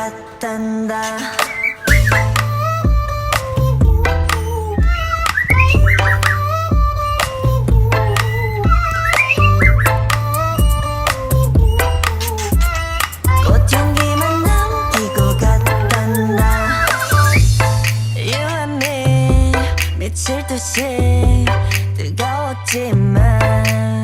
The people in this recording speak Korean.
같단다. 꽃향기만 남기고 갔단다. You and me 미칠 듯이 뜨거웠지만